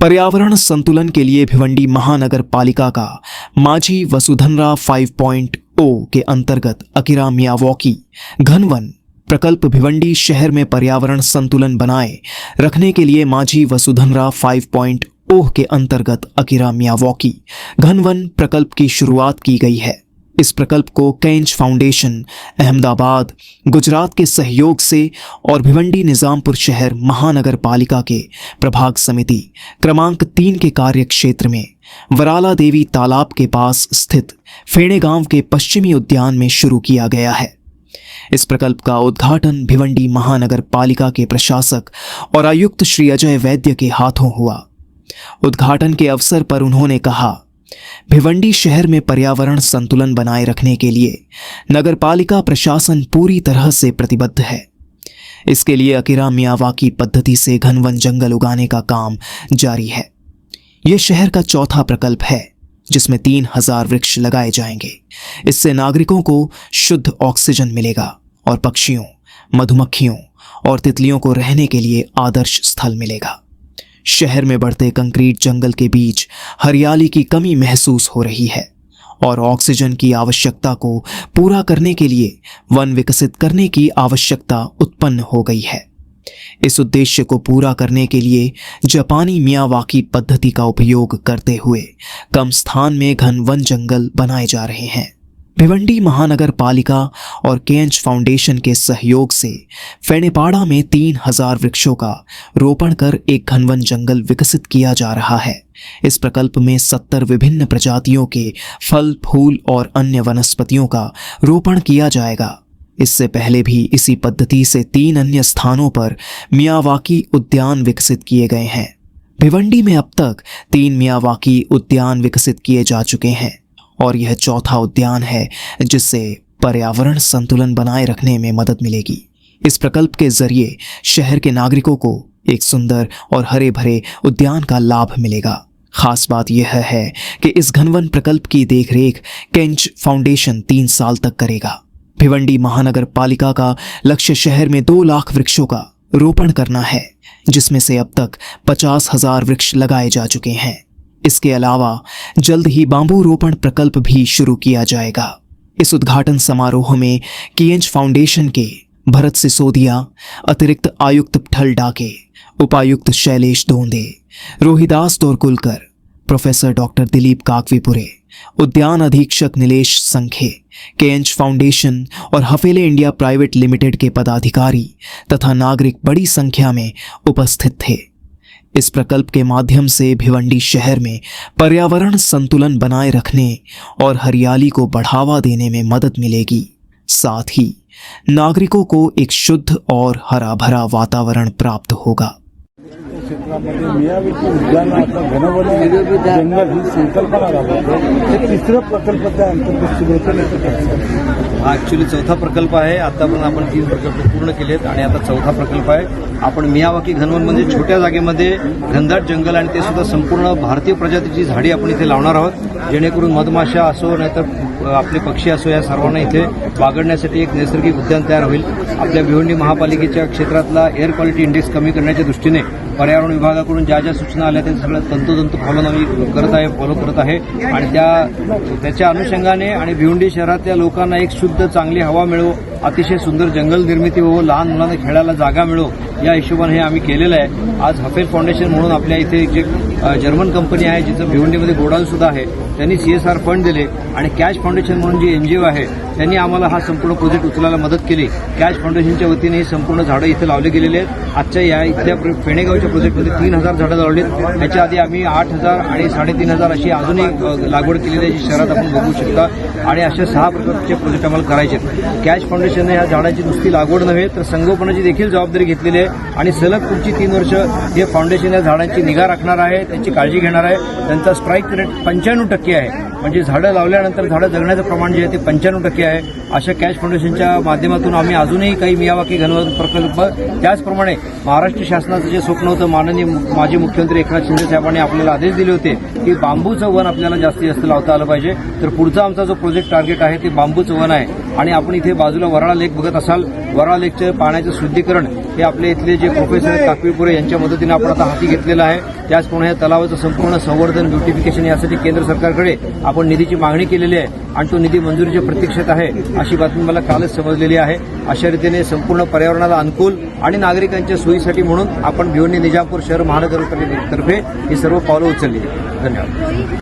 पर्यावरण संतुलन के लिए भिवंडी महानगर पालिका का माझी वसुधनरा 5.0 के अंतर्गत अकिरा मियावॉकी घनवन प्रकल्प भिवंडी शहर में पर्यावरण संतुलन बनाए रखने के लिए माझी वसुधनरा 5.0 के अंतर्गत अकिरा मियावॉकी घनवन प्रकल्प की शुरुआत की गई है। इस प्रकल्प को केंच फाउंडेशन अहमदाबाद गुजरात के सहयोग से और भिवंडी निजामपुर शहर महानगर पालिका के प्रभाग समिति क्रमांक 3 के कार्य क्षेत्र में वराला देवी तालाब के पास स्थित फेणे गांव के पश्चिमी उद्यान में शुरू किया गया है। इस प्रकल्प का उद्घाटन भिवंडी महानगर पालिका के प्रशासक और आयुक्त श्री अजय वैद्य के हाथों हुआ। उद्घाटन के अवसर पर उन्होंने कहा, भिवंडी शहर में पर्यावरण संतुलन बनाए रखने के लिए नगरपालिका प्रशासन पूरी तरह से प्रतिबद्ध है। इसके लिए अकिरा मियावाकी पद्धति से घनवन जंगल उगाने का काम जारी है। यह शहर का चौथा प्रकल्प है जिसमें 3000 वृक्ष लगाए जाएंगे। इससे नागरिकों को शुद्ध ऑक्सीजन मिलेगा और पक्षियों, मधुमक्खियों और तितलियों को रहने के लिए आदर्श स्थल मिलेगा। शहर में बढ़ते कंक्रीट जंगल के बीच हरियाली की कमी महसूस हो रही है और ऑक्सीजन की आवश्यकता को पूरा करने के लिए वन विकसित करने की आवश्यकता उत्पन्न हो गई है। इस उद्देश्य को पूरा करने के लिए जापानी मियावाकी पद्धति का उपयोग करते हुए कम स्थान में घन वन जंगल बनाए जा रहे हैं। भिवंडी महानगर पालिका और केंच फाउंडेशन के सहयोग से फेणेपाड़ा में 3000 वृक्षों का रोपण कर एक घनवन जंगल विकसित किया जा रहा है। इस प्रकल्प में 70 विभिन्न प्रजातियों के फल, फूल और अन्य वनस्पतियों का रोपण किया जाएगा। इससे पहले भी इसी पद्धति से 3 अन्य स्थानों पर मियावाकी उद्यान विकसित किए गए हैं। भिवंडी में अब तक 3 मियावाकी उद्यान विकसित किए जा चुके हैं और यह चौथा उद्यान है जिससे पर्यावरण संतुलन बनाए रखने में मदद मिलेगी। इस प्रकल्प के जरिए शहर के नागरिकों को एक सुंदर और हरे भरे उद्यान का लाभ मिलेगा। खास बात यह है कि इस घनवन प्रकल्प की देखरेख केंच फाउंडेशन 3 साल तक करेगा। भिवंडी महानगर पालिका का लक्ष्य शहर में 2 लाख वृक्षों का रोपण करना है, जिसमें से अब तक 50,000 वृक्ष लगाए जा चुके हैं। इसके अलावा जल्द ही बांबू रोपण प्रकल्प भी शुरू किया जाएगा। इस उद्घाटन समारोह में केंच फाउंडेशन के भरत सिसोदिया, अतिरिक्त आयुक्त पठल डाके, उपायुक्त शैलेश दोंदे, रोहिदास तोरकुलकर, प्रोफेसर डॉक्टर दिलीप काकवीपुरे, उद्यान अधीक्षक नीलेश संखे, केंच फाउंडेशन और हफेले इंडिया प्राइवेट लिमिटेड के पदाधिकारी तथा नागरिक बड़ी संख्या में उपस्थित थे। इस प्रकल्प के माध्यम से भिवंडी शहर में पर्यावरण संतुलन बनाए रखने और हरियाली को बढ़ावा देने में मदद मिलेगी। साथ ही नागरिकों को एक शुद्ध और हरा भरा वातावरण प्राप्त होगा। क्षेत्रामध्ये मियावाकी उद्यानाचा घनवन जंगल ही संकल्पना राबवतो। तिसरं प्रकल्प त्या अंतर्गत सुरू होतं। हा ॲक्च्युली चौथा प्रकल्प आहे। आतापर्यंत आपण 3 प्रकल्प पूर्ण केलेत आणि आता चौथा प्रकल्प आहे। आपण मियावाकी घनवन म्हणजे छोट्या जागेमध्ये घनदाट जंगल आणि ते सुद्धा संपूर्ण भारतीय प्रजातीची झाडी आपण इथे लावणार आहोत, जेणेकरून मधमाशा असो नाहीतर आपले पक्षी असो या सर्वांना इथे बागडण्यासाठी एक नैसर्गिक उद्यान तयार होईल। आपल्या भिवंडी महापालिकेच्या क्षेत्रातला एअर क्वालिटी इंडेक्स कमी करण्याच्या दृष्टीने पर्यावरण विभागाकडून ज्या सूचना आल्या त्या सगळं तंतोतंत फॉलो करत आहे आणि त्याच्या अनुषंगाने आणि भिवंडी शहरातल्या लोकांना एक शुद्ध चांगली हवा मिळो, अतिशय सुंदर जंगल निर्मिती हो, लहान मुलांना खेळायला जागा मिळो या हिशोबाने हे आम्ही केलेलं आहे। आज हफेल फाउंडेशन म्हणून आपल्या इथे जे जर्मन कंपनी आहे जिचं भिवंडीमध्ये गोडाऊन सुद्धा आहे, त्यांनी CSR फंड दिले आणि कॅच फाउंडेशन म्हणून जी NGO आहे त्यांनी आम्हाला हा संपूर्ण प्रोजेक्ट उचलायला मदत केली। कॅच फाउंडेशनच्या वतीने ही संपूर्ण झाडं इथे लावले गेलेले आहेत। आजच्या या इथल्या फेणेगावच्या प्रोजेक्टमध्ये 3000 झाडं लावलीत। त्याच्या आधी आम्ही 8000 आणि 3500 अशी अजूनही लागवड केलेली आहे जी शहरात आपण बघू शकता आणि अशा 6 प्रकारचे प्रोजेक्ट आम्हाला करायचे आहेत। कॅच फाउंडेशनने या झाडांची नुसती लागवड नव्हे तर संगोपनाची देखील जबाबदारी घेतलेली आहे आणि सलग पुढची 3 वर्ष हे फाउंडेशन या झाडांची निगा राखणार आहे, त्यांची काळजी घेणार आहे। त्यांचा स्ट्राईक रेट 95% आहे, म्हणजे झाडं लावल्यानंतर झाडं जगण्याचं प्रमाण जे आहे ते 95% आहे। अशा कॅच फाउंडेशनच्या माध्यमातून आम्ही अजूनही काही मियावाकी घनवन प्रकल्प, त्याचप्रमाणे महाराष्ट्र शासनाचं जे स्वप्न होतं, माननीय माजी मुख्यमंत्री एकनाथ शिंदे साहेबांनी आपल्याला आदेश दिले होते की बांबूचं वन आपल्याला जास्तीत जास्त लावता आलं पाहिजे, तर पुढचा आमचा जो प्रोजेक्ट टार्गेट आहे ते बांबूचं वन आहे। आणि आपण इथे बाजूला वराळा लेक बघत असाल. वराळा लेकचे पाण्याचं शुद्धीकरण हे आपले इथले जे प्रोफेसर आहेत काकवीपुरे यांच्या मदतीने आपण आता हाती घेतलेलं आहे. त्याचप्रमाणे या तलावाचं संपूर्ण संवर्धन ब्युटिफिकेशन यासाठी केंद्र सरकारकडे आपण निधीची मागणी केलेली आहे आणि तो निधी मंजुरीच्या प्रतीक्षेत आहे अशी बातमी मला कालच समजलेली आहे. अशा रीतीने संपूर्ण पर्यावरणाला अनुकूल आणि नागरिकांच्या सोयीसाठी म्हणून आपण भिवंडी निजामपूर शहर महानगरपालिकेतर्फे ही सर्व पावलं उचलली. धन्यवाद.